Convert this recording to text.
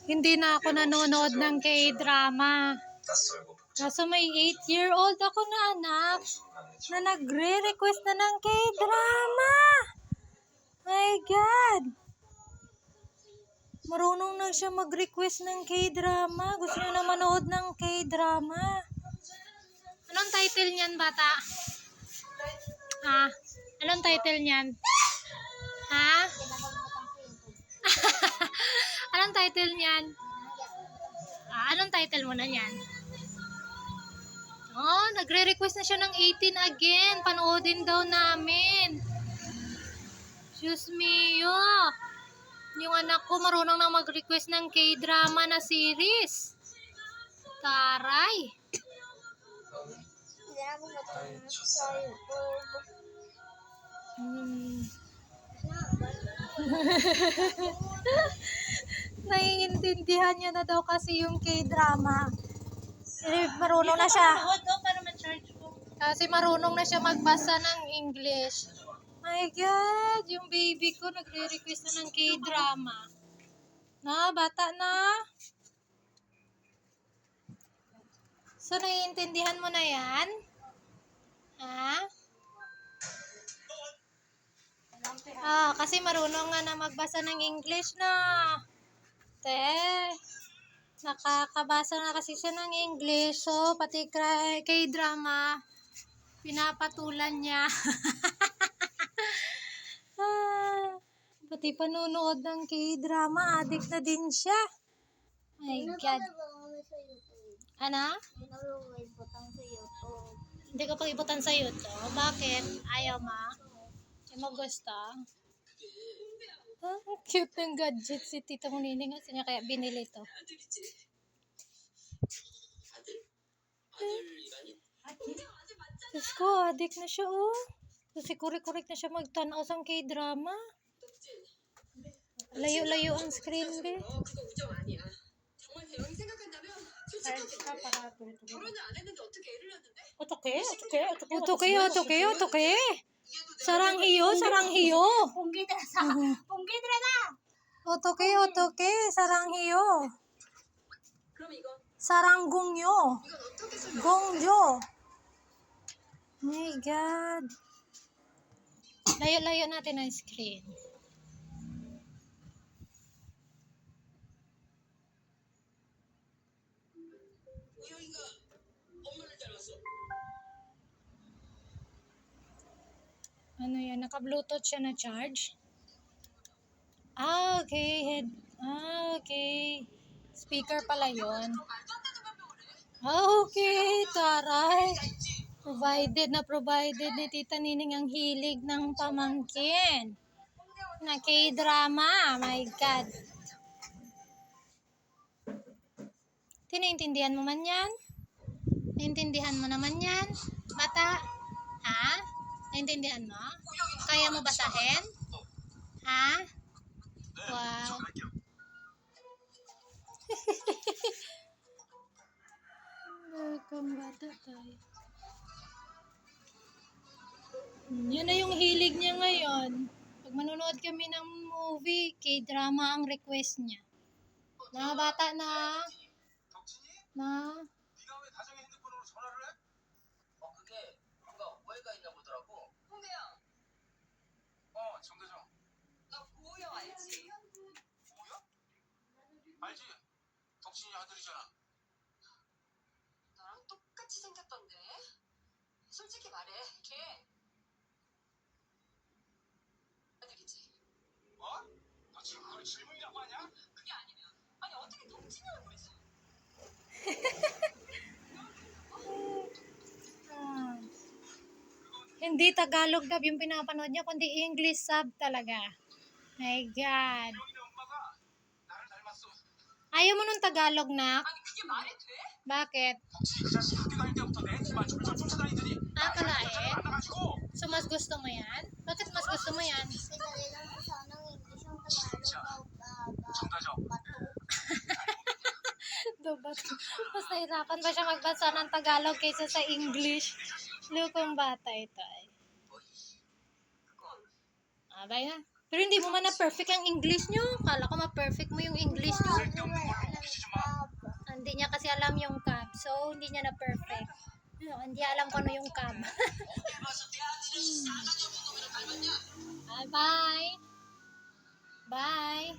Hindi na ako nanonood ng K-drama. Kaso may 8-year-old ako na anak na nagre-request na ng K-drama. My God! Marunong na siya mag-request ng K-drama. Gusto niya na manood ng K-drama. Anong title niyan, bata? Ha? Anong title niyan? Ha? Anong title niyan? Anong title mo na niyan? Oh, nagre-request na siya ng 18 again. Panoodin daw namin. Diyos mio. Yung anak ko marunong na mag-request ng K-drama na series. Taray. Naiintindihan niya na daw kasi yung K-drama. Marunong na siya. Kasi marunong na siya magbasa ng English. My God, yung baby ko nagre-request na ng K-drama. Na, bata na. So, naiintindihan mo na yan? Ha? Kasi marunong nga na magbasa ng English na. Nakakabasa na kasi siya ng English. So, pati K-drama, pinapatulan niya. Pati panunood ng K-drama, addict na din siya. My God. Ano? Hindi ka pang ibutan sa YouTube. Bakit? Ayaw ma? Hindi mo gusto? Ang cute ng gadget si Tita Munining. Kasi niya kaya binili to. Diyos ko, addict na siya oh. Kasi kurik-kurik na siya magtanaw sa K-drama. Layo-layo ang screen be. Otoke. Sarang hiyo. Otoke, sarang hiyo. Sarang gongyo. My God. Layo-layo natin ang screen. Ano yan? Naka-bluetooth siya na charge? Okay. Okay. Speaker pala yun. Okay. Taray. Provided ni Tita Nining ang hilig ng pamangkin. Na K-drama. My God. Tinaintindihan mo man yan? Naintindihan mo naman yan? Bata? Ha? Naintindihan mo? Kaya mo basahin? Ha? Wow. Welcome bata tayo. Yan na yung hilig niya ngayon. Pag manonood kami ng movie, K-drama ang request niya. Na bata na. 정대정. 나 보호영 알지? 보호영? 알지? 덕진이 아들이잖아. 너랑 똑같이 생겼던데? 솔직히 말해, 걔 아들이지? 뭐? 너 지금 그걸 질문이라고 하냐? 그게 아니면 아니 어떻게 덕진이 얼굴이 있어? Hindi Tagalog dub yung pinapanood niya, kundi English sub talaga. My God. Ayaw mo nung Tagalog na? Bakit? Kalain? So, mas gusto mo yan? Bakit mas gusto mo yan? Mas nahirapan ba siya magbasa ng Tagalog kaysa sa English? Lukong bata ito ay. Bay na. Pero hindi mo man na perfect ang English nyo. Kala ko ma-perfect mo yung English nyo. So, hindi niya na perfect. Hindi alam kung ano yung cam. Bye-bye. Bye.